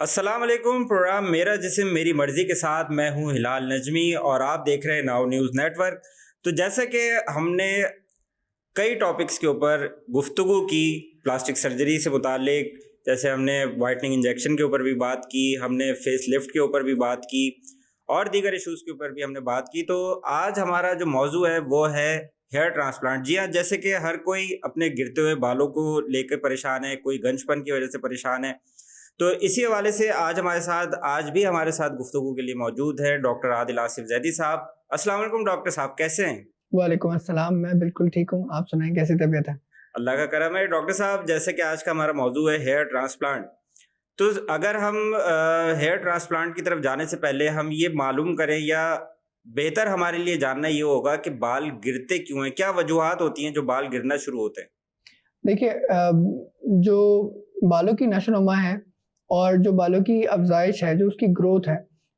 अस्सलाम वालेकुम। प्रोग्राम मेरा जिस्म मेरी मर्ज़ी के साथ मैं हूं हिलाल नजमी और आप देख रहे हैं नाउ न्यूज़ नेटवर्क। तो जैसे कि हमने कई टॉपिक्स के ऊपर गुफ्तगू की, प्लास्टिक सर्जरी से मुतालिक, जैसे हमने वाइटनिंग इंजेक्शन के ऊपर भी बात की, हमने फेस लिफ्ट के ऊपर भी बात की और दीगर इश्यूज़ के ऊपर भी हमने बात की। तो आज हमारा जो मौजू है वो है हेयर ट्रांसप्लांट। जी हाँ, जैसे कि हर कोई अपने गिरते हुए बालों को लेकर परेशान है, कोई गंजपन की वजह से परेशान है। तो इसी हवाले से आज भी हमारे साथ गुफ्तगू के लिए मौजूद है डॉक्टर आदिल आसिफ जैदी साहब। अस्सलाम वालेकुम डॉक्टर साहब, कैसे हैं? वालेकुम अस्सलाम, मैं बिल्कुल ठीक हूँ। आप सुनाएँ कैसी तबीयत है? अल्लाह का करम है। डॉक्टर साहब, जैसे कि आज का हमारा मौजू है हेयर ट्रांसप्लांट, तो अगर हम हेयर ट्रांसप्लांट की तरफ जाने से पहले हम ये मालूम करें या बेहतर हमारे लिए जानना ये होगा कि बाल गिरते क्यों हैं? क्या वजूहात होती हैं जो बाल गिरना शुरू होते हैं? देखिए जो बालों की नशो-नुमा है और जो बालों की अफ़ज़ाइश है, जो उसकी ग्रोथ है,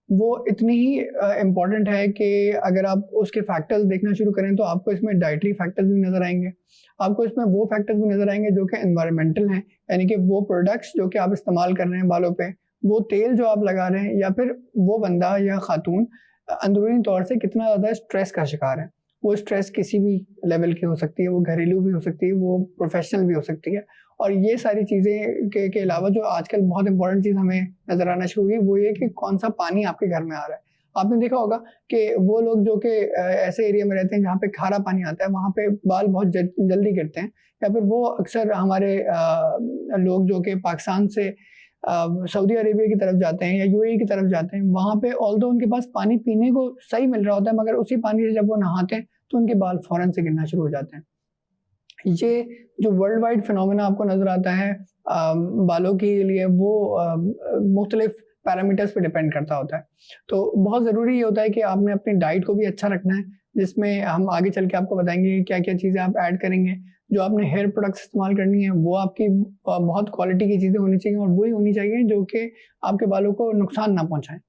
वो इतनी ही इम्पोर्टेंट है कि अगर आप उसके फैक्टर्स देखना शुरू करें तो आपको इसमें डाइटरी फैक्टर्स भी नज़र आएँगे। आपको इसमें वो फैक्टर्स भी नज़र आएँगे जो कि एनवायरमेंटल हैं, यानी कि वो प्रोडक्ट्स जो कि आप इस्तेमाल कर रहे हैं बालों पे, वो तेल जो आप लगा रहे हैं या फिर वो बंदा या खातून अंदरूनी तौर से कितना ज़्यादा स्ट्रेस का शिकार है। वो स्ट्रेस किसी भी लेवल की हो सकती है, वो घरेलू भी हो सकती है, वो प्रोफ़ेशनल भी हो सकती है। और ये सारी चीज़ें के अलावा जो आजकल बहुत इम्पोर्टेंट चीज़ हमें नज़र आना शुरू हुई, वो ये कि कौन-सा पानी आपके घर में आ रहा है। आपने देखा होगा कि वो लोग जो कि ऐसे एरिया में रहते हैं जहाँ पे खारा पानी आता है, वहाँ पे बाल बहुत जल्दी गिरते हैं। या फिर वो अक्सर हमारे लोग जो कि पाकिस्तान से सऊदी अरेबिया की तरफ जाते हैं या यूएई की तरफ जाते हैं, वहाँ पे ऑल्दो उनके पास पानी पीने को सही मिल रहा होता है, मगर उसी पानी से जब वो नहाते हैं, तो उनके बाल फ़ौरन से गिरना शुरू हो जाते हैं। ये जो वर्ल्ड वाइड फिनोमेना आपको नज़र आता है बालों के लिए वो मुख्तलिफ पैरामीटर्स पे डिपेंड करता होता है। तो बहुत ज़रूरी ये होता है कि आपने अपनी डाइट को भी अच्छा रखना है, जिसमें हम आगे चल के आपको बताएँगे कि क्या-क्या चीज़ें आप ऐड करेंगे। जो आपने हेयर प्रोडक्ट्स इस्तेमाल करनी है, वो आपकी बहुत क्वालिटी की चीज़ें होनी चाहिए और वही होनी चाहिए जो कि आपके बालों को नुकसान ना पहुँचाएँ।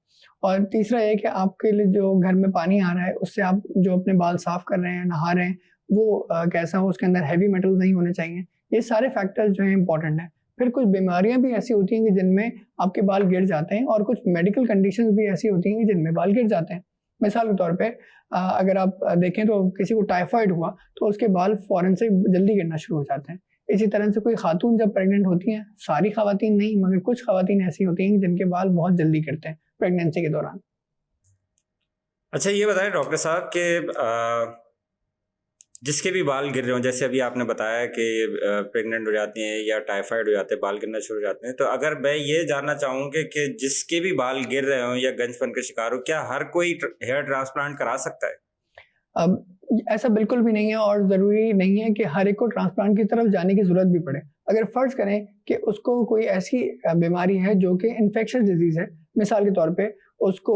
और तीसरा ये है कि आपके लिए जो घर में पानी आ रहा है, उससे आप जो अपने बाल साफ़ कर रहे हैं, नहा रहे हैं, वो कैसा हो, उसके अंदर हेवी मेटल्स नहीं होने चाहिए। ये सारे फैक्टर्स जो हैं इम्पोर्टेंट हैं। फिर कुछ बीमारियाँ भी ऐसी होती हैं कि जिनमें आपके बाल गिर जाते हैं और कुछ मेडिकल कंडीशंस भी ऐसी होती हैं कि जिनमें बाल गिर जाते हैं। मिसाल के तौर पे अगर आप देखें तो किसी को टाइफाइड हुआ, तो उसके बाल फ़ौरन से जल्दी गिरना शुरू हो जाते हैं। इसी तरह से कोई खातून जब प्रेग्नेंट होती हैं, सारी ख़वातीन नहीं मगर कुछ ख़वातीन ऐसी होती हैं जिनके बाल बहुत जल्दी गिरते हैं प्रेगनेंसी के दौरान। अच्छा, ये बताएं डॉक्टर साहब कि जिसके भी बाल गिर रहे हों, जैसे अभी आपने बताया कि प्रेग्नेंट हो जाती हैं या टाइफाइड हो जाते हैं, बाल गिरना शुरू हो जाते हैं, तो अगर मैं ये जानना चाहूँ कि जिसके भी बाल गिर रहे हों या गंजपन का शिकार हो, क्या हर कोई हेयर ट्रांसप्लांट करा सकता है? अब ऐसा बिल्कुल भी नहीं है और ज़रूरी नहीं है कि हर एक को ट्रांसप्लांट की तरफ जाने की ज़रूरत भी पड़े। अगर फ़र्ज़ करें कि उसको कोई ऐसी बीमारी है जो कि इन्फेक्शियस डिज़ीज़ है, मिसाल के तौर पे उसको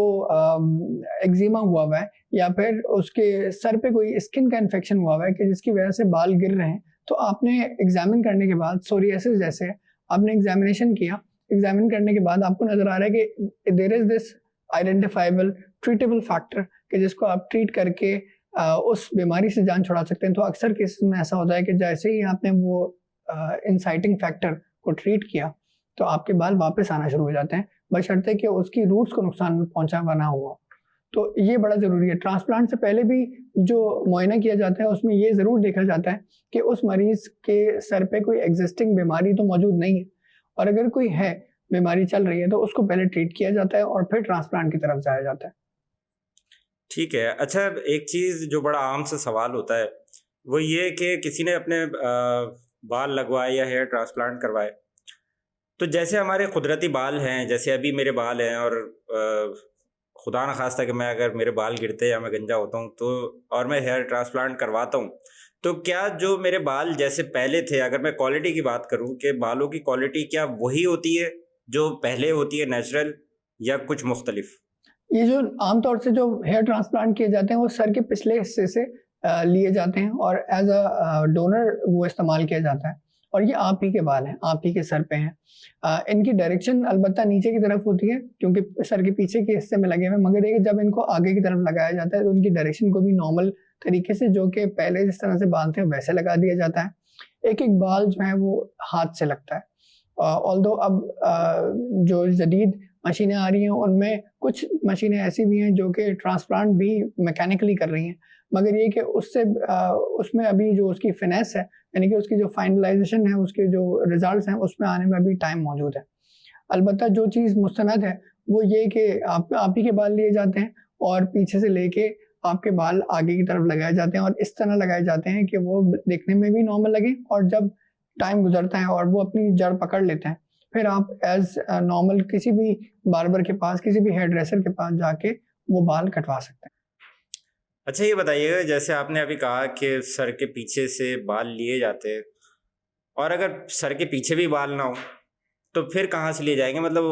एक्ज़िमा हुआ हुआ है या फिर उसके सर पे कोई स्किन का इन्फेक्शन हुआ हुआ है कि जिसकी वजह से बाल गिर रहे हैं, तो आपने एग्ज़ामिन करने के बाद सोरियासिस जैसे है, आपने एग्ज़ामिनेशन किया, एग्ज़ामिन करने के बाद आपको नज़र आ रहा है कि there is this identifiable treatable factor कि जिसको आप ट्रीट करके उस बीमारी से जान छुड़ा सकते हैं। तो अक्सर केसेज़ में ऐसा होता है कि जैसे ही आपने वो इंसाइटिंग फैक्टर को ट्रीट किया, तो आपके बाल वापस आना शुरू हो जाते हैं, बशर्ते कि उसकी रूट्स को नुकसान पहुँचा हुआ ना हुआ। तो ये बड़ा ज़रूरी है। ट्रांसप्लांट से पहले भी जो मुआयना किया जाता है, उसमें ये ज़रूर देखा जाता है कि उस मरीज़ के सर पे कोई एक्ज़िस्टिंग बीमारी तो मौजूद नहीं है और अगर कोई है, बीमारी चल रही है, तो उसको पहले ट्रीट किया जाता है और फिर ट्रांसप्लांट की तरफ जाया जाता है। ठीक है। अच्छा, एक चीज़ जो बड़ा आम सा सवाल होता है, वो ये कि किसी ने अपने बाल लगवाए या हेयर ट्रांसप्लांट करवाए, तो जैसे हमारे कुदरती बाल हैं, जैसे अभी मेरे बाल हैं और खुदा न खास्ता कि मैं अगर मेरे बाल गिरते या मैं गंजा होता हूँ तो और मैं हेयर ट्रांसप्लांट करवाता हूँ, तो क्या जो मेरे बाल जैसे पहले थे, अगर मैं क्वालिटी की बात करूँ कि बालों की क्वालिटी क्या वही होती है जो पहले होती है नेचुरल, या कुछ मुख्तलिफ? ये जो आम तौर से जो हेयर ट्रांसप्लांट किए जाते हैं, वो सर के पिछले हिस्से से लिए जाते हैं और एज़ डोनर वो इस्तेमाल किया जाता है और ये आप ही के बाल हैं, आप ही के सर पे हैं। इनकी डायरेक्शन अलबत्ता नीचे की तरफ होती है क्योंकि सर के पीछे के हिस्से में लगे हुए हैं, मगर ये कि जब इनको आगे की तरफ लगाया जाता है, तो उनकी डायरेक्शन को भी नॉर्मल तरीके से जो कि पहले जिस तरह से बाल थे, वैसे लगा दिया जाता है। एक-एक बाल जो है वो हाथ से लगता है ऑल्दो अब जो जदीद मशीनें आ रही हैं उनमें कुछ मशीनें ऐसी भी हैं जो कि ट्रांसप्लांट भी मैकेनिकली कर रही हैं, मगर ये कि उससे उसमें अभी जो उसकी फिनेस है, यानी कि उसकी जो फाइनलाइजेशन है, उसके जो रिजल्ट्स हैं, उसमें आने में अभी टाइम मौजूद है। अलबत्ता जो चीज़ मुस्तनद है वो ये कि आप ही के बाल लिए जाते हैं और पीछे से लेके आपके बाल आगे की तरफ लगाए जाते हैं और इस तरह लगाए जाते हैं कि वो देखने में भी नॉर्मल लगे, और जब टाइम गुजरता है और वो अपनी जड़ पकड़ लेते हैं, फिर आप एज नॉर्मल किसी भी बार्बर के पास, किसी भी हेयर ड्रेसर के पास जाके वो बाल कटवा सकते हैं। अच्छा, ये बताइएगा, जैसे आपने अभी कहा कि सर के पीछे से बाल लिए जाते हैं, और अगर सर के पीछे भी बाल ना हो तो फिर कहाँ से लिए जाएंगे? मतलब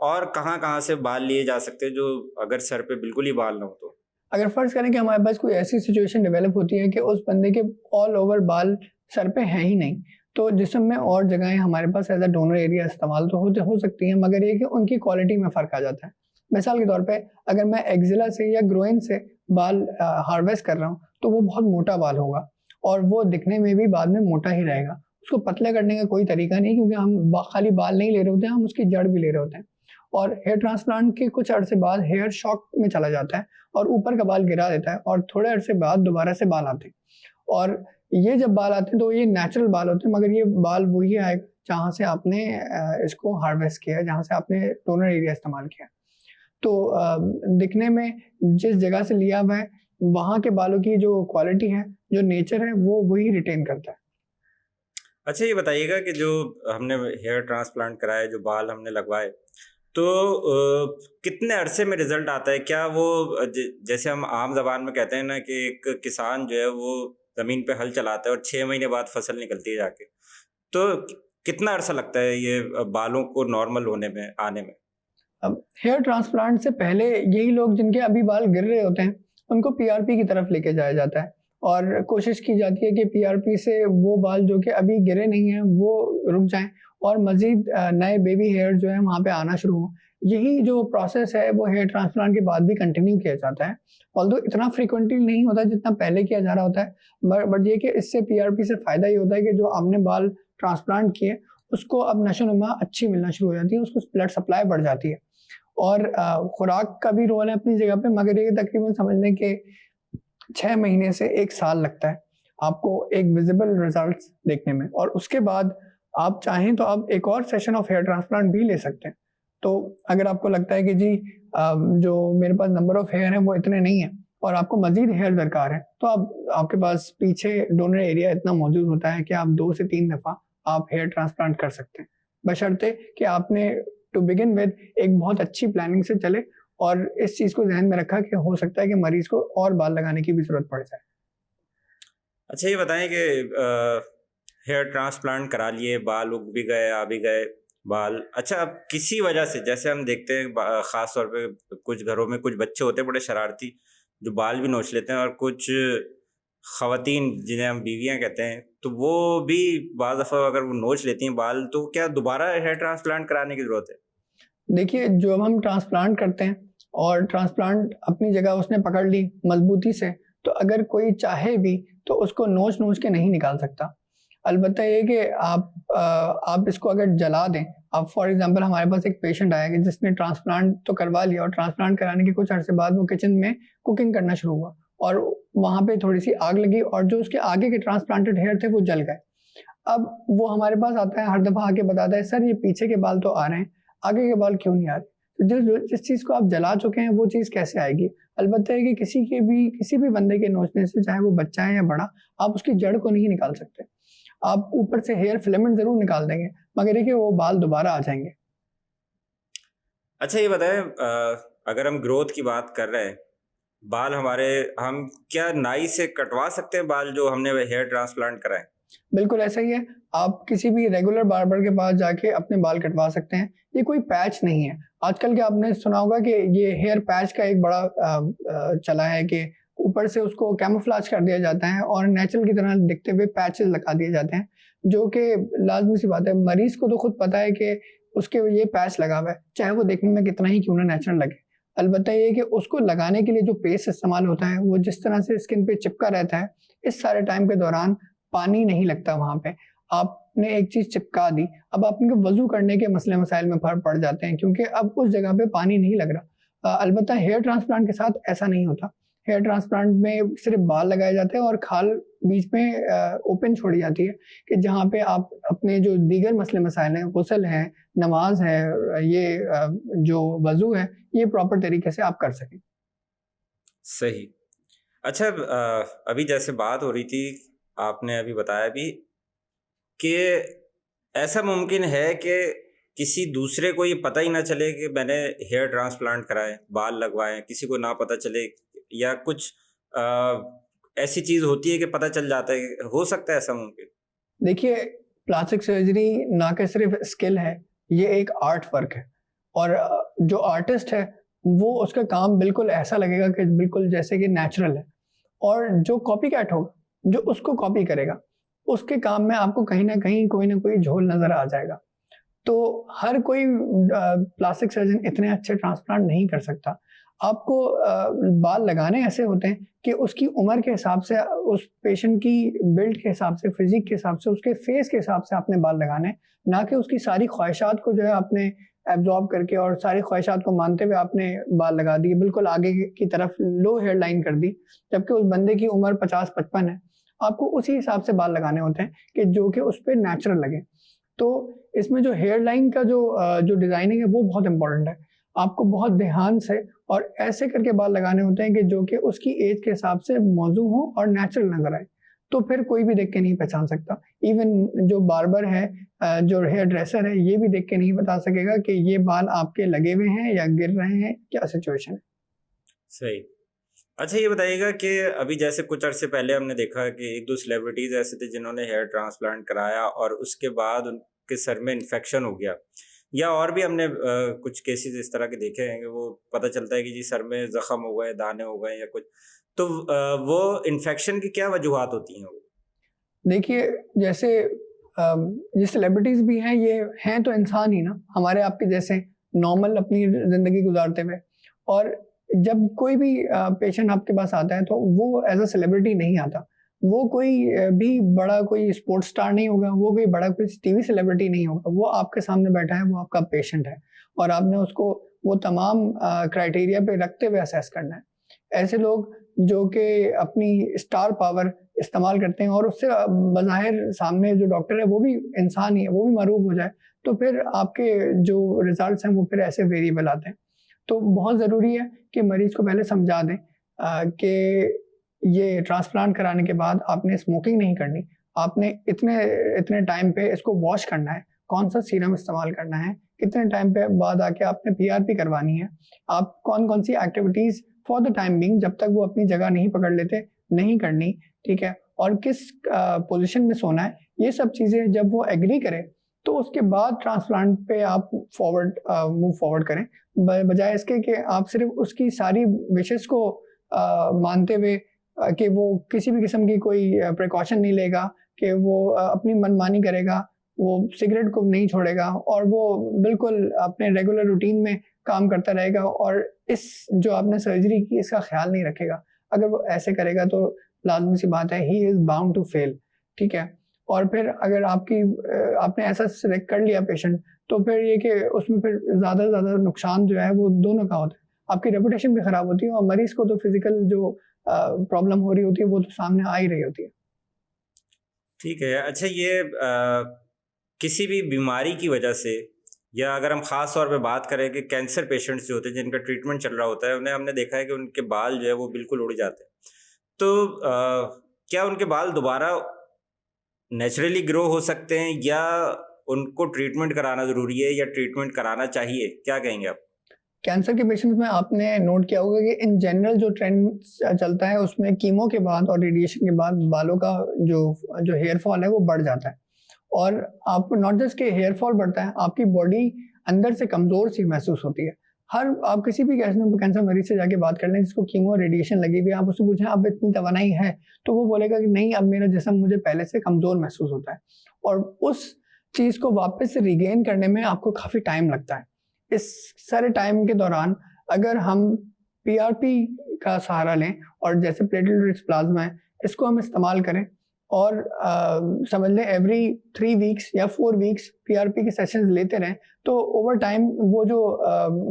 और कहाँ से बाल लिए जा सकते हैं, जो अगर सर पे बिल्कुल ही बाल ना हो तो? अगर फर्ज करें कि हमारे पास कोई ऐसी सिचुएशन डेवलप होती है कि उस बंदे के ऑल ओवर बाल सर पे हैं ही नहीं, तो जिस्म में और जगहें हमारे पास एज अ डोनर एरिया इस्तेमाल तो हो सकती हैं, मगर ये कि उनकी क्वालिटी में फ़र्क आ जाता है। मिसाल के तौर पे अगर मैं एक्जिला से या ग्रोइन से बाल हार्वेस्ट कर रहा हूँ, तो वो बहुत मोटा बाल होगा और वो दिखने में भी बाद में मोटा ही रहेगा। उसको पतले करने का कोई तरीका नहीं, क्योंकि हम खाली बाल नहीं ले रहे होते हैं, हम उसकी जड़ भी ले रहे होते हैं। और हेयर ट्रांसप्लांट के कुछ अरसे बाद हेयर शॉक में चला जाता है और ऊपर का बाल गिरा देता है, और थोड़े अरसे बाद दोबारा से बाल आते हैं। और ये जब बाल आते हैं तो ये नेचुरल बाल होते हैं, मगर ये बाल वही आएगा जहाँ से आपने इसको हार्वेस्ट किया, जहाँ से आपने डोनर एरिया इस्तेमाल किया। तो दिखने में जिस जगह से लिया हुआ है वहाँ के बालों की जो क्वालिटी है, जो नेचर है, वो वही रिटेन करता है। अच्छा, ये बताइएगा कि जो हमने हेयर ट्रांसप्लांट कराया, जो बाल हमने लगवाए, तो कितने अरसे में रिजल्ट आता है? क्या वो जैसे हम आम जबान में कहते हैं ना कि एक किसान जो है वो जमीन पे हल चलाता है और 6 महीने बाद फसल निकलती है जाके, तो कितना अरसा लगता है ये बालों को नॉर्मल होने में, आने में? अब हेयर ट्रांसप्लांट से पहले यही लोग जिनके अभी बाल गिर रहे होते हैं उनको पीआरपी की तरफ लेके जाया जाता है और कोशिश की जाती है कि पीआरपी से वो बाल जो कि अभी गिरे नहीं हैं वो रुक जाएं और मजीद नए बेबी हेयर जो है वहाँ पे आना शुरू हो। यही जो प्रोसेस है वो हेयर ट्रांसप्लांट के बाद भी कंटिन्यू किया जाता है, ऑल्दो इतना फ्रिक्वेंटली नहीं होता जितना पहले किया जा रहा होता है, बट ये कि इससे पीआरपी से फ़ायदा ये होता है कि जो आपने बाल ट्रांसप्लांट किए उसको अब नशोनुमा अच्छी मिलना शुरू हो जाती है, उसको ब्लड सप्लाई बढ़ जाती है। और खुराक का भी रोल है अपनी जगह पे, मगर ये तकरीबन समझ लें कि 6 महीने से 1 साल लगता है आपको एक विजिबल रिजल्ट्स देखने में, और उसके बाद आप चाहें तो आप एक और सेशन ऑफ हेयर ट्रांसप्लांट भी ले सकते हैं। तो अगर आपको लगता है कि जी जो मेरे पास नंबर ऑफ हेयर है वो इतने नहीं है और आपको मजीद हेयर दरकार है, तो आपके पास पीछे डोनर एरिया इतना मौजूद होता है कि आप 2 से 3 दफ़ा आप हेयर ट्रांसप्लांट कर सकते हैं, बशर्ते कि आपने टू बिगिन विद एक बहुत अच्छी प्लानिंग से चले और इस चीज़ को ध्यान में रखा कि हो सकता है कि मरीज को और बाल लगाने की भी ज़रूरत पड़ जाए। अच्छा, ये बताएं कि हेयर ट्रांसप्लांट करा लिए, बाल उग भी गए, आ भी गए बाल। अच्छा, अब किसी वजह से, जैसे हम देखते हैं ख़ास तौर पे कुछ घरों में कुछ बच्चे होते हैं बड़े शरारती, जो बाल भी नोच लेते हैं, और कुछ ख़वातीन जिन्हें हम बीवियाँ कहते हैं, तो वो भी बाज़ दफ़ा अगर वो नोच लेती हैं बाल, तो क्या दोबारा हेयर ट्रांसप्लांट कराने की ज़रूरत है? देखिए, जो अब हम ट्रांसप्लांट करते हैं और ट्रांसप्लांट अपनी जगह उसने पकड़ ली मजबूती से, तो अगर कोई चाहे भी तो उसको नोच के नहीं निकाल सकता। अलबत्ता ये कि आप इसको अगर जला दें, अब फॉर एग्जांपल हमारे पास एक पेशेंट आया कि जिसने ट्रांसप्लांट तो करवा लिया और ट्रांसप्लांट कराने के कुछ अर्से बाद वो किचन में कुकिंग करना शुरू हुआ और वहाँ पे थोड़ी सी आग लगी और जो उसके आगे के ट्रांसप्लांटेड हेयर थे वो जल गए। अब वो हमारे पास आता है, हर दफ़ा आके बताता है, सर ये पीछे के बाल तो आ रहे हैं, आगे के बाल क्यों नहीं आ रहे? तो जिस चीज़ को आप जला चुके हैं वो चीज़ कैसे आएगी? अलबत्ता है कि किसी भी बंदे के नोचने से, चाहे वो बच्चा है या बड़ा, आप उसकी जड़ को नहीं निकाल सकते। आप ऊपर से हेयर फिलामेंट ज़रूर निकाल देंगे, मगर ये कि वो बाल दोबारा आ जाएंगे। अच्छा, ये बताएं, अगर हम ग्रोथ की बात कर रहे हैं, बाल हमारे, हम क्या नाई से कटवा सकते हैं बाल जो हमने हेयर ट्रांसप्लांट कराए? बिल्कुल ऐसा ही है, आप किसी भी रेगुलर बार्बर के पास जाके अपने बाल कटवा सकते हैं। ये कोई पैच नहीं है। आजकल के आपने सुना होगा कि ये हेयर पैच का एक बड़ा चला है कि ऊपर से उसको कैमोफ्लेज कर दिया जाता है और नेचुरल की तरह दिखते हुए पैचेस लगा दिए जाते हैं, जो कि लाजमी सी बात है, मरीज को तो खुद पता है कि उसके ये पैच लगा हुआ है, चाहे वो देखने में कितना ही क्यों ना नेचुरल लगे। अलबत्ता ये कि उसको लगाने के लिए जो पेस्ट इस्तेमाल होता है वो जिस तरह से स्किन पे चिपका रहता है, इस सारे टाइम के दौरान पानी नहीं लगता वहाँ पे। आप आपने एक चीज़ चिपका दी, अब आपके वज़ू करने के मसले मसाइल में पड़ जाते हैं क्योंकि अब उस जगह पे पानी नहीं लग रहा। अलबत्ता हेयर ट्रांसप्लांट के साथ ऐसा नहीं होता। हेयर ट्रांसप्लांट में सिर्फ बाल लगाए जाते हैं और खाल बीच में ओपन छोड़ी जाती है कि जहाँ पे आप अपने जो दीगर मसले मसाइल हैं, गुस्ल है, नमाज है, जो वज़ू है, ये प्रॉपर तरीके से आप कर सकें। सही। अच्छा, अभी जैसे बात हो रही थी, आपने अभी बताया भी कि ऐसा मुमकिन है कि किसी दूसरे को ये पता ही ना चले कि मैंने हेयर ट्रांसप्लांट कराए, बाल लगवाए, किसी को ना पता चले, या कुछ ऐसी चीज़ होती है कि पता चल जाता है, हो सकता है ऐसा मुमकिन? देखिए, प्लास्टिक सर्जरी ना कि सिर्फ स्किल है, ये एक आर्ट वर्क है और जो आर्टिस्ट है वो उसका काम बिल्कुल ऐसा लगेगा कि बिल्कुल जैसे कि नेचुरल है, और जो कॉपी कैट होगा, जो उसको कॉपी करेगा, उसके काम में आपको कहीं ना कहीं कोई ना कोई झोल नज़र आ जाएगा। तो हर कोई प्लास्टिक सर्जन इतने अच्छे ट्रांसप्लांट नहीं कर सकता। आपको बाल लगाने ऐसे होते हैं कि उसकी उम्र के हिसाब से, उस पेशेंट की बिल्ड के हिसाब से, फिजिक के हिसाब से, उसके फेस के हिसाब से आपने बाल लगाने, ना कि उसकी सारी ख्वाहिशात को जो है आपने एब्जॉर्ब करके और सारी ख्वाहिशात को मानते हुए आपने बाल लगा दिए, बिल्कुल आगे की तरफ लो हेयर लाइन कर दी, जबकि उस बंदे की उम्र 50-55 है। आपको उसी हिसाब से बाल लगाने होते हैं कि जो कि उस पर नेचुरल लगे। तो इसमें जो हेयर लाइन का जो डिज़ाइनिंग है वो बहुत इंपॉर्टेंट है। आपको बहुत ध्यान से और ऐसे करके बाल लगाने होते हैं कि जो कि उसकी एज के हिसाब से मौजू हो और नेचुरल नज़र आए। तो फिर कोई भी देख के नहीं पहचान सकता। इवन जो बार्बर है, जो हेयर ड्रेसर है, ये भी देख के नहीं बता सकेगा कि ये बाल आपके लगे हुए हैं या गिर रहे हैं, क्या सिचुएशन है। सही। अच्छा, ये बताइएगा कि अभी जैसे कुछ अरसे पहले हमने देखा कि एक दो सेलिब्रिटीज़ ऐसे थे जिन्होंने हेयर ट्रांसप्लांट कराया और उसके बाद उनके सर में इन्फेक्शन हो गया, या और भी हमने कुछ केसेस इस तरह के देखे हैं कि वो पता चलता है कि जी सर में ज़ख्म हो गए, दाने हो गए या कुछ। तो वो इन्फेक्शन की क्या वजूहात होती हैं वो? देखिए, जैसे ये सेलिब्रिटीज़ भी हैं, ये हैं तो इंसान ही ना, हमारे आपके जैसे नॉर्मल अपनी ज़िंदगी गुज़ारते हुए। और जब कोई भी पेशेंट आपके पास आता है तो वो एज़ अ सेलिब्रिटी नहीं आता। वो कोई भी बड़ा कोई स्पोर्ट्स स्टार नहीं होगा, वो कोई बड़ा कोई टीवी सेलिब्रिटी नहीं होगा। वो आपके सामने बैठा है, वो आपका पेशेंट है और आपने उसको वो तमाम क्राइटेरिया पे रखते हुए असेस करना है। ऐसे लोग जो कि अपनी स्टार पावर इस्तेमाल करते हैं और उससे बज़ाहिर सामने जो डॉक्टर है वो भी इंसान ही है, वो भी मरूब हो जाए, तो फिर आपके जो रिज़ल्ट्स हैं वो फिर ऐसे वेरिएबल आते हैं। तो बहुत ज़रूरी है कि मरीज़ को पहले समझा दें कि ये ट्रांसप्लांट कराने के बाद आपने स्मोकिंग नहीं करनी, आपने इतने इतने टाइम पे इसको वॉश करना है, कौन-सा सीरम इस्तेमाल करना है, कितने टाइम पे बाद आके आपने पीआरपी करवानी है, आप कौन-कौन सी activities for the time being जब तक वो अपनी जगह नहीं पकड़ लेते, नहीं करनी, ठीक है? और किस पोज़ीशन में सोना है, ये सब चीज़ें जब वो एग्री करे, तो उसके बाद ट्रांसप्लांट पे आप मूव फॉरवर्ड करें। बजाय इसके कि आप सिर्फ़ उसकी सारी विशेज़ को मानते हुए कि वो किसी भी किस्म की कोई प्रिकॉशन नहीं लेगा, कि वो अपनी मनमानी करेगा, वो सिगरेट को नहीं छोड़ेगा और वो बिल्कुल अपने रेगुलर रूटीन में काम करता रहेगा और इस जो आपने सर्जरी की इसका ख़्याल नहीं रखेगा। अगर वो ऐसे करेगा तो लाज़मी सी बात है, he is bound to fail, ठीक है? और फिर अगर आपने ऐसा सिलेक्ट कर लिया पेशेंट, तो फिर ये कि उसमें फिर ज़्यादा से ज़्यादा नुकसान जो है वो दोनों का होता है। आपकी रेपुटेशन भी ख़राब होती है और मरीज़ को तो फिज़िकल जो प्रॉब्लम हो रही होती है वो तो सामने आ ही रही होती है। ठीक है। अच्छा, ये किसी भी बीमारी की वजह से, या अगर हम ख़ास तौर पे बात करें कि कैंसर पेशेंट्स जो होते हैं जिनका ट्रीटमेंट चल रहा होता है, उन्हें हमने देखा है कि उनके बाल जो है वो बिल्कुल उड़ जाते हैं। तो क्या उनके बाल दोबारा नेचुरली ग्रो हो सकते हैं, या उनको ट्रीटमेंट कराना ज़रूरी है, या ट्रीटमेंट कराना चाहिए? क्या कहेंगे आप? कैंसर के पेशेंट्स में आपने नोट किया होगा कि इन जनरल जो ट्रेंड चलता है उसमें कीमो के बाद और रेडिएशन के बाद बालों का जो हेयर फॉल है वो बढ़ जाता है। और आपको नॉट जस्ट कि हेयर फॉल बढ़ता है, आपकी बॉडी अंदर से कमज़ोर सी महसूस होती है। आप किसी भी कैंसर मरीज से जाके बात कर लें जिसको कीमो रेडिएशन लगी हुई है, आप उससे पूछें अब इतनी तवानाई है, तो वो बोलेगा कि नहीं, अब मेरा जिस्म मुझे पहले से कमज़ोर महसूस होता है। और उस चीज़ को वापस से रिगेन करने में आपको काफ़ी टाइम लगता है। इस सारे टाइम के दौरान अगर हम पीआरपी का सहारा लें और जैसे प्लेटलेट रिच प्लाज्मा है, इसको हम इस्तेमाल करें, और समझ लें एवरी 3 वीक्स या 4 वीक्स पीआरपी के सेशंस लेते रहें, तो ओवर टाइम वो जो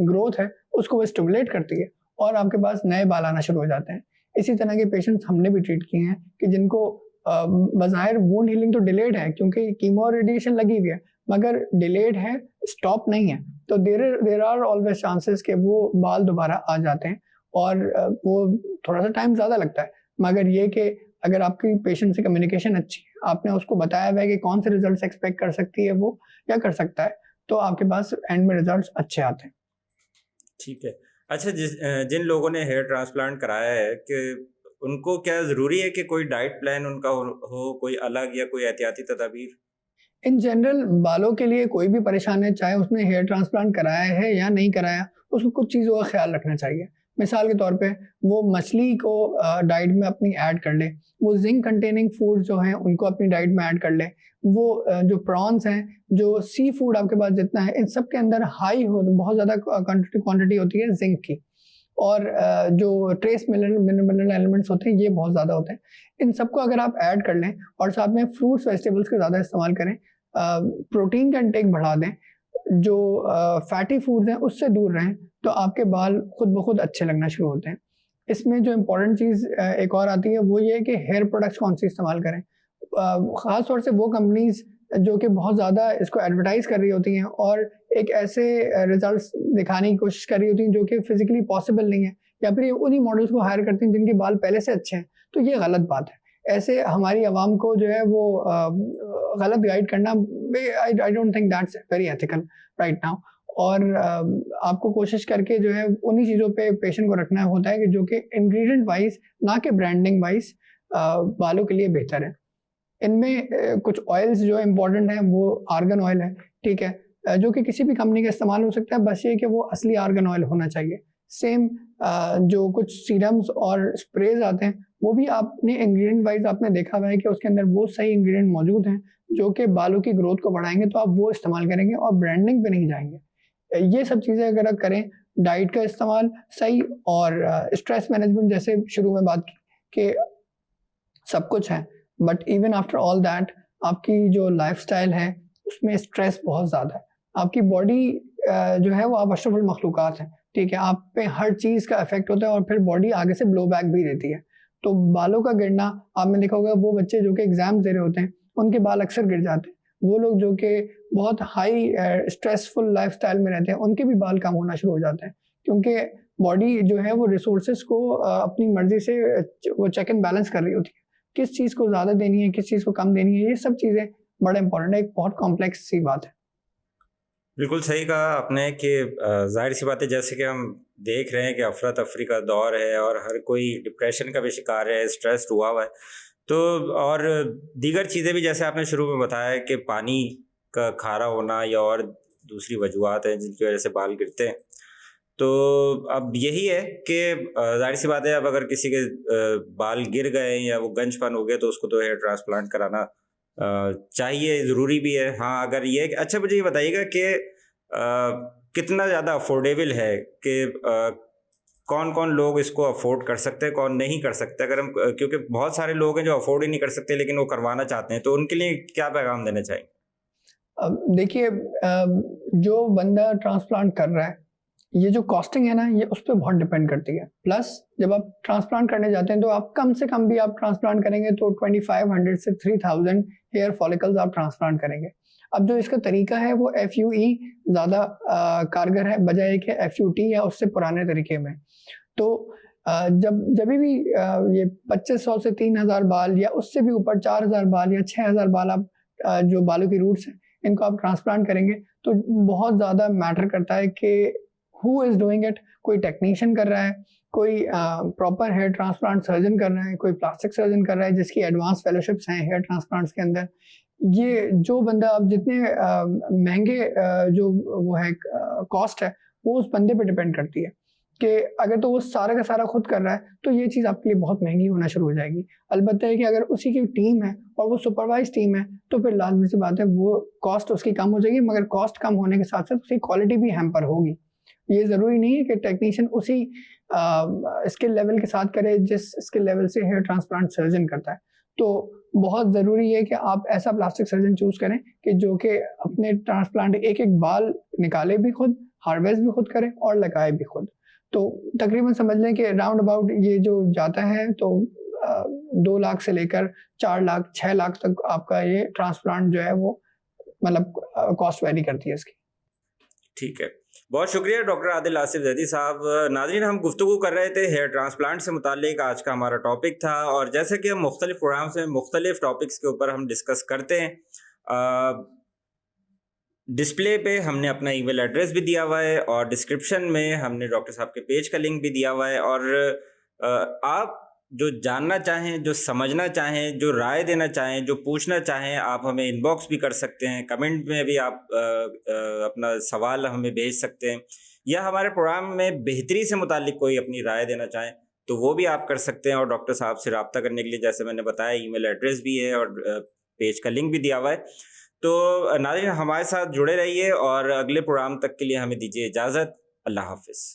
ग्रोथ है उसको वो स्टिमुलेट करती है और आपके पास नए बाल आना शुरू हो जाते हैं। इसी तरह के पेशेंट्स हमने भी ट्रीट किए हैं कि जिनको बज़ाहिर वुंड हीलिंग तो डिलेड है क्योंकि कीमो और रेडिएशन लगी हुई है, मगर डिलेड है, स्टॉप नहीं है, तो देयर आर ऑलवेज चांसेस कि वो बाल दोबारा आ जाते हैं और वो थोड़ा सा टाइम ज़्यादा लगता है, मगर ये कि अगर आपकी पेशेंट से कम्युनिकेशन अच्छी है, आपने उसको बताया हुआ है कि कौन से रिजल्ट्स एक्सपेक्ट कर सकती है वो या कर सकता है, तो आपके पास एंड में रिजल्ट्स अच्छे आते हैं। ठीक है। अच्छा, जिन लोगों ने हेयर ट्रांसप्लांट कराया है कि उनको क्या ज़रूरी है कि कोई डाइट प्लान उनका हो कोई अलग या कोई एहतियाती तदाबीर? इन जनरल बालों के लिए कोई भी परेशान है, चाहे उसने हेयर ट्रांसप्लांट कराया है या नहीं कराया, उसको कुछ चीज़ों का ख्याल रखना चाहिए। मिसाल के तौर पे वो मछली को डाइट में अपनी ऐड कर ले, वो जिंक कंटेनिंग फूड जो हैं उनको अपनी डाइट में ऐड कर ले, वो जो प्रॉन्स हैं, जो सी फूड आपके पास जितना है, इन सब के अंदर हाई हो बहुत ज़्यादा क्वांटिटी होती है जिंक की, और जो ट्रेस मिनरल एलिमेंट्स होते हैं ये बहुत ज़्यादा होते हैं। इन सबको अगर आप ऐड कर लें और साथ में फ्रूट्स वेजिटेबल्स का ज़्यादा इस्तेमाल करें, प्रोटीन का इंटेक बढ़ा दें, जो फैटी फूड्स हैं उससे दूर रहें, तो आपके बाल खुद ब खुद अच्छे लगना शुरू होते हैं। इसमें जो इम्पोर्टेंट चीज़ एक और आती है वो ये है कि हेयर प्रोडक्ट्स कौन से इस्तेमाल करें। ख़ास तौर से वो कंपनीज़ जो कि बहुत ज़्यादा इसको एडवर्टाइज़ कर रही होती हैं और एक ऐसे रिजल्ट्स दिखाने की कोशिश कर रही होती हैं जो कि फिज़िकली पॉसिबल नहीं है, या फिर ये उन्हीं मॉडल्स को हायर करती हैं जिनके बाल पहले से अच्छे हैं, तो ये गलत बात है। ऐसे हमारी आवाम को जो है वो गलत गाइड करना, I don't think that's very ethical right now. और आपको कोशिश करके जो है उन्हीं चीज़ों पे पेशेंट को रखना होता है कि जो कि इंग्रेडिएंट वाइज, ना कि ब्रांडिंग वाइज, बालों के लिए बेहतर है। इनमें कुछ ऑयल्स जो इम्पोर्टेंट हैं वो आर्गन ऑयल है, ठीक है, जो कि किसी भी कंपनी का इस्तेमाल हो सकता है, बस ये कि वो असली आर्गन ऑयल होना चाहिए। सेम जो कुछ सीरम्स और स्प्रेज आते हैं वो भी आपने इंग्रेडिएंट वाइज आपने देखा हुआ है कि उसके अंदर वो सही इंग्रेडिएंट मौजूद हैं जो कि बालों की ग्रोथ को बढ़ाएंगे, तो आप वो इस्तेमाल करेंगे और ब्रांडिंग पे नहीं जाएंगे। ये सब चीज़ें अगर आप करें, डाइट का इस्तेमाल सही, और स्ट्रेस मैनेजमेंट जैसे शुरू में बात की कि सब कुछ है, but even after all that आपकी जो लाइफस्टाइल है उसमें स्ट्रेस बहुत ज़्यादा है। आपकी बॉडी जो है वो आप अशरफुल मखलूक़ात हैं, ठीक है, आप पे हर चीज़ का इफेक्ट होता है और फिर बॉडी आगे से ब्लो बैक भी देती है। तो बालों का गिरना आपने देखा होगा, वो बच्चे जो कि एग्जाम दे रहे होते हैं उनके बाल अक्सर गिर जाते हैं, वो लोग जो कि बहुत हाई स्ट्रेसफुल लाइफस्टाइल में रहते हैं उनके भी बाल कम होना शुरू हो जाते हैं, क्योंकि बॉडी जो है वो रिसोर्सेज को अपनी मर्जी से वो चेक एंड बैलेंस कर रही होती है, किस चीज़ को ज़्यादा देनी है, किस चीज़ को कम देनी है, ये सब चीज़ें बड़ा इंपॉर्टेंट है, एक बहुत कॉम्प्लेक्स सी बात है। बिल्कुल सही कहा आपने कि ज़ाहिर सी बात है, जैसे कि हम देख रहे हैं कि अफरा तफरी का दौर है और हर कोई डिप्रेशन का भी शिकार है, स्ट्रेस्ड हुआ हुआ है, तो और दीगर चीज़ें भी जैसे आपने शुरू में बताया कि पानी का खारा होना या और दूसरी वजूहत हैं जिनकी वजह से बाल गिरते हैं। तो अब यही है कि ज़ाहिर सी बात है, अब अगर किसी के बाल गिर गए या वो गंजपन हो गए तो उसको तो हेयर ट्रांसप्लांट कराना चाहिए, ज़रूरी भी है। हाँ, अगर ये अच्छा, मुझे ये बताइएगा कि कितना ज़्यादा अफोर्डेबल है कि कौन कौन लोग इसको अफोर्ड कर सकते हैं, कौन नहीं कर सकते, अगर हम क्योंकि बहुत सारे लोग हैं जो अफोर्ड ही नहीं कर सकते लेकिन वो करवाना चाहते हैं, तो उनके लिए क्या पैगाम देना चाहिए? देखिए, जो बंदा ट्रांसप्लांट कर रहा है, ये जो कॉस्टिंग है ना, ये उस पर बहुत डिपेंड करती है। प्लस जब आप ट्रांसप्लांट करने जाते हैं तो आप कम से कम भी आप ट्रांसप्लांट करेंगे तो 2500 से 3000 हेयर फॉलिकल्स आप ट्रांसप्लांट करेंगे। अब जो इसका तरीका है वो FUE ज़्यादा कारगर है बजाय कि FUT या उससे पुराने तरीके में। तो जब भी ये 2500 से 3000 बाल या उससे भी ऊपर 4000 बाल या 6000 बाल आप जो बालों की रूट्स हैं इनको आप ट्रांसप्लांट करेंगे, तो बहुत ज़्यादा मैटर करता है कि हु इज़ डूइंग इट। कोई टेक्नीशियन कर रहा है, कोई प्रॉपर हेयर ट्रांसप्लांट सर्जन कर रहा है, कोई प्लास्टिक सर्जन कर रहा है जिसकी एडवांस फेलोशिप्स हैं हेयर ट्रांसप्लांट्स के अंदर। ये जो बंदा, अब जितने महंगे जो वो है कॉस्ट है वो उस बंदे पे डिपेंड करती है कि अगर तो वो सारा का सारा खुद कर रहा है तो ये चीज़ आपके लिए बहुत महंगी होना शुरू हो जाएगी। अलबत्ता है कि अगर उसी की टीम है और वो सुपरवाइज टीम है तो फिर लाजमी सी बात है वो कॉस्ट उसकी कम हो जाएगी, मगर कॉस्ट कम होने के साथ साथ उसकी क्वालिटी भी हैम्पर होगी। ये ज़रूरी नहीं है कि टेक्नीशियन उसी स्किल लेवल के साथ करे जिस स्किल लेवल से हेयर ट्रांसप्लांट सर्जन करता है। तो बहुत ज़रूरी है कि आप ऐसा प्लास्टिक सर्जन चूज़ करें कि जो कि अपने ट्रांसप्लांट एक-एक बाल निकाले भी खुद, हार्वेस्ट भी खुद करे और लगाए भी खुद। तो तकरीबन समझ लें कि राउंड अबाउट ये जो जाता है तो 2 लाख से लेकर 4 लाख, 6 लाख तक आपका ये ट्रांसप्लांट जो है वो मतलब कॉस्ट वैरी करती है इसकी। ठीक है, बहुत शुक्रिया डॉक्टर आदिल आसिफ जैदी साहब। नाज़रीन, हम गुफ्तगू कर रहे थे हेयर ट्रांसप्लांट से मुतालिक, आज का हमारा टॉपिक था। और जैसे कि हम मुख्तलिफ प्रोग्राम्स में मुख्तलिफ टॉपिक्स के ऊपर हम डिस्कस करते हैं, डिस्प्ले पे हमने अपना ईमेल एड्रेस भी दिया हुआ है और डिस्क्रिप्शन में हमने डॉक्टर साहब के पेज का लिंक भी दिया हुआ है। और आप जो जानना चाहें, जो समझना चाहें, जो राय देना चाहें, जो पूछना चाहें, आप हमें इनबॉक्स भी कर सकते हैं, कमेंट में भी आप अपना सवाल हमें भेज सकते हैं, या हमारे प्रोग्राम में बेहतरी से मुतालिक कोई अपनी राय देना चाहें तो वो भी आप कर सकते हैं। और डॉक्टर साहब से रब्ता करने के लिए, जैसे मैंने बताया, ईमेल एड्रेस भी है और पेज का लिंक भी दिया हुआ है। तो नाज़रीन, हमारे साथ जुड़े रहिए और अगले प्रोग्राम तक के लिए हमें दीजिए इजाज़त। अल्लाह हाफ़िज़।